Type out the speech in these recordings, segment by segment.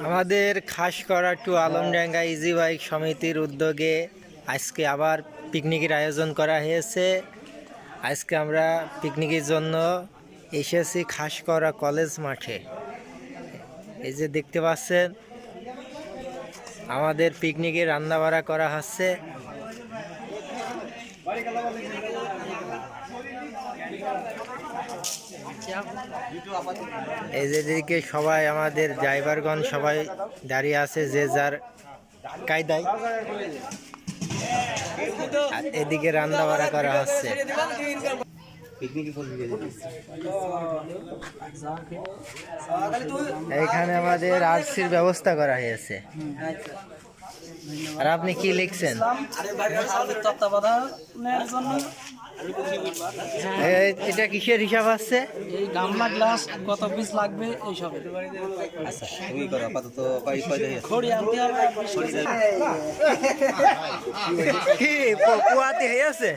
আমাদের খাসকরা two Alamdanga easy bike সমিতির উদ্যোগে আজকে আবার পিকনিকের আয়োজন করা হয়েছে। আজকে আমরা পিকনিকের জন্য এসেছি খাসকরা কলেজ মাঠে। এই যে দেখতে পাচ্ছেন আমাদের পিকনিকে রান্না বাড়া করা হচ্ছে। এই যে দিকে সবাই আমাদের ড্রাইভারগণ সবাই দাঁড়িয়ে আছে যে যার কায়দায়, আর এদিকে রান্না বাড়া করা হচ্ছে। এখানে আমাদের আরসির ব্যবস্থা করা হয়েছে। আর আপনি কি লিখছেন? এটা কিসের হিসাব আছে? এই গামলা গ্লাস কত পিস লাগবে এইসব। আচ্ছা তুমি করো আপাতত খড়ি আনতে হবে। কি পোয়াতে হয়েছে?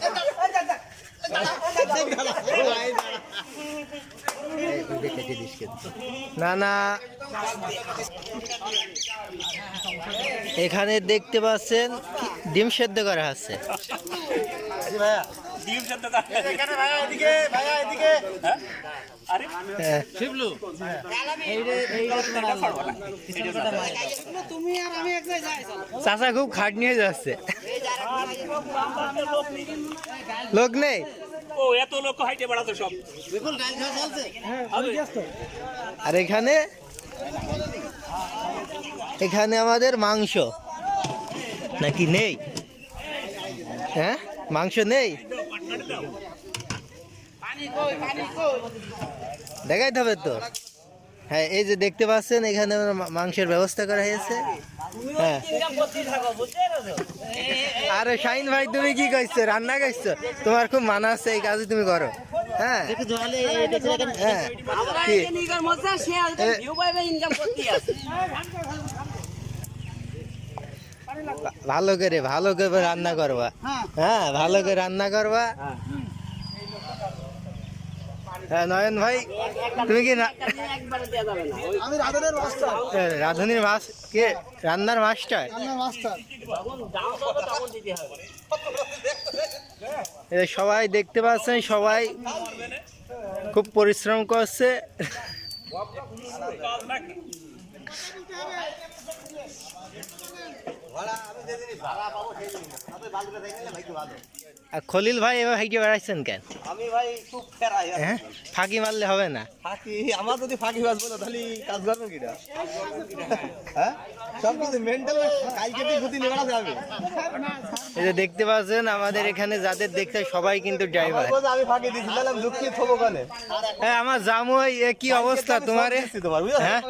না না, এখানে দেখতে পাচ্ছেন ডিম সেদ্ধ করা আছে। চাচা খুব খাটনি হয়ে যাচ্ছে, লোক নেই। আর এখানে এখানে আমাদের মাংস নাকি নেই? হ্যাঁ, মাংস নেই, দেখাইতে হবে তো। হ্যাঁ, এই যে দেখতে পাচ্ছেন এখানে মাংসের ব্যবস্থা করা হয়েছে। হ্যাঁ, আরে শাহিন ভাই তুমি কি কইছো? রান্না করছো? তোমার খুব মানা আছে, এই কাজে তুমি করো। হ্যাঁ হ্যাঁ, ভালো করে রান্না করবা। হ্যাঁ, ভালো করে রান্না করবা। হ্যাঁ নয়ন ভাই, তুমি কি রাঁধুনির মাছ কে রান্নার মাস্টার? সবাই দেখতে পাচ্ছেন, সবাই খুব পরিশ্রম করছে। আর খলিল ভাই এবার হাইটে বেড়াচ্ছেন কেন? আমি ভাই খুব ফেরাই। হ্যাঁ, ফাঁকি মারলে হবে না। ফাঁকি আমার যদি ফাঁকি বাজ বলো তাহলে কাজ করবেন কিনা? হ্যাঁ, সব কিছু মেন্টাল কালকে দিয়ে গতি নেওয়া যাবে। এই যে দেখতে পাচ্ছেন আমাদের এখানে যাদের দেখতে সবাই কিন্তু ড্রাইভার। আমি ফাঁকি দিয়েছি, তাহলে আমি দুঃখিত হবো কানে। হ্যাঁ, আমার জামুই কি অবস্থা তোমার? হ্যাঁ,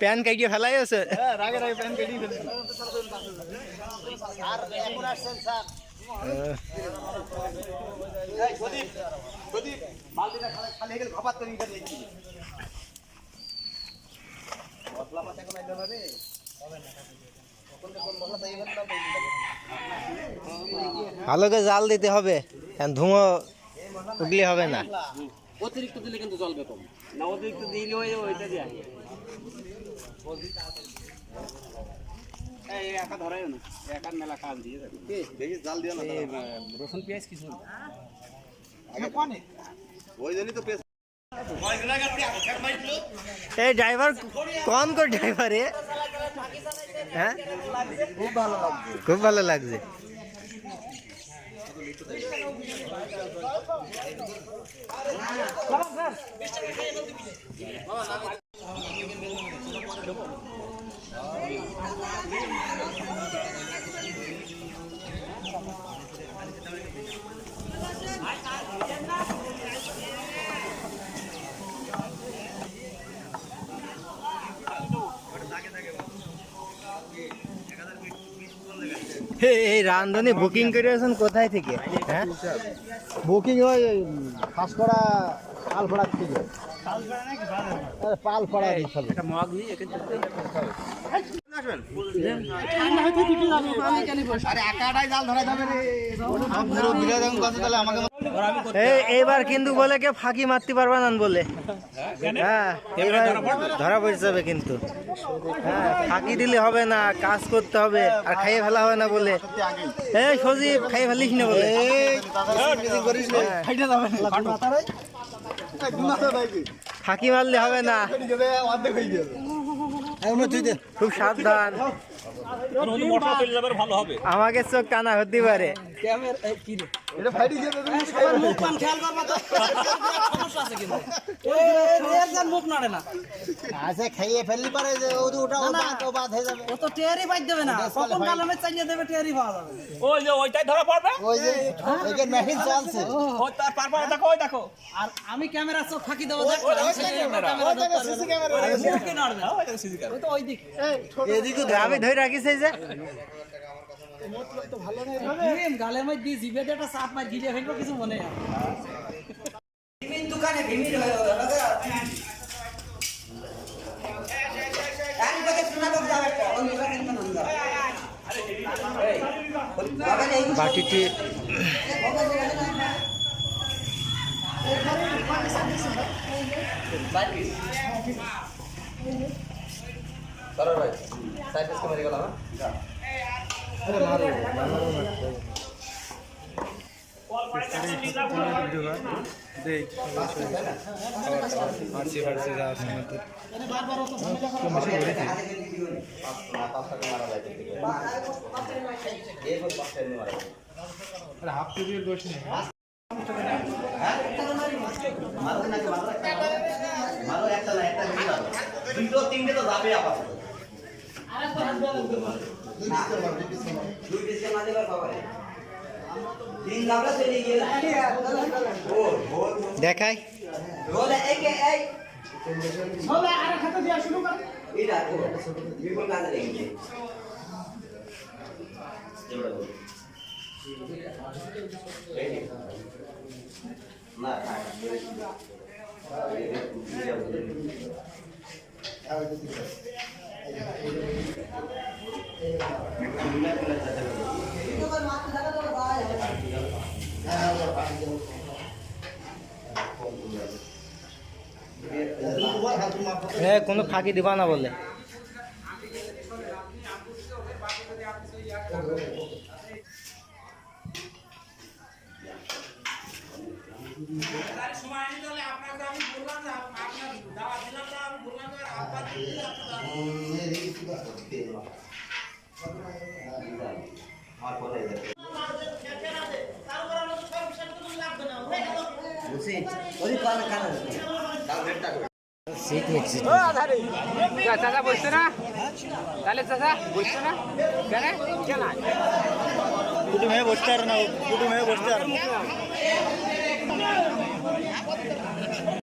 প্যান কাটিয়ে ফেলাই আছে। হ্যাঁ, রাগে রাগে প্যান কেটেই ফেলেছি। আর এখন আসছেন স্যার। ভালো করে জাল দিতে হবে, ধুঁয়ো উঠলে হবে না। অতিরিক্ত দিলে কিন্তু জ্বলবে কম না, অতিরিক্ত দিলে ওইটা দিয়ে একা ধরাই না, একার মেলা কাজ দিয়ে বেশি জাল দিও না। রসুন পেঁয়াজ কিছু ওই জন্যই তো এই ড্রাইভার কোন ড্রাইভার? হ্যাঁ, খুব ভালো লাগছে। এই রান্ধনি বুকিং করেছেন কোথায় থেকে? হ্যাঁ, বুকিং ওই খাসকরা পালপাড়া থেকে। পালপাড়া আসবেন আরে একাটাই জাল ধরা যাবে রে আপনারও বিরাট দাম কত তাহলে আমাকে এইবার কিন্তু বলে কে ফাঁকি মারতে পারবা না বলে হ্যাঁ এবার ধরা পড়ে যাবে কিন্তু হ্যাঁ ফাঁকি দিলে হবে না, কাজ করতে হবে আর খাইয়ে ফেলা হবে না বলে। এই সজীব খাইয়ে ফেলিস না বলে করিস না খাইতে যাবে না ফাঁকি মারলে হবে না, অর্ধেক হয়ে যাবে খুব সাবধান, আমাকে চোখ টানা হতে পারে। এটা ফাইটি যাবে আচ্ছা খাইয়ে ফেললি পারে যে ওটা ও বাদ হয়ে যাবে। ও তো টেয়ারি বাইর দেবে না, কখন কালামে চালিয়ে দেবে টেয়ারি পাওয়া যাবে। ওই যে ওইটাই ধরা পড়বে, ওই যে এখানে মেশিন চলছে। ওই তার পারপারে দেখো, ওই দেখো। আর আমি ক্যামেরা চোখ ফাঁকি দেবো, দেখ সিসি ক্যামেরা ওই তো ওই দিক এদিকে আমি ধরে রাখিস এই যে গালে মাই দিয়ে জিভে দিয়ে একটা চাপ মার গিলে ফেলবো, কিছু মনে হয় দোকানে ভিমির হয়ে বাটিটি ভাই সাইড ক্যামেরা গেল না দুটো তিনটে তো যাবে আপাতত দেখাই কোনো ফাঁকি দিবা না বলে। চাচা বসছে না, তাহলে চাচা বসছে না কেন কেন কুটুম হয়ে বসতে আর না, কুটুম হয়ে বসতে আর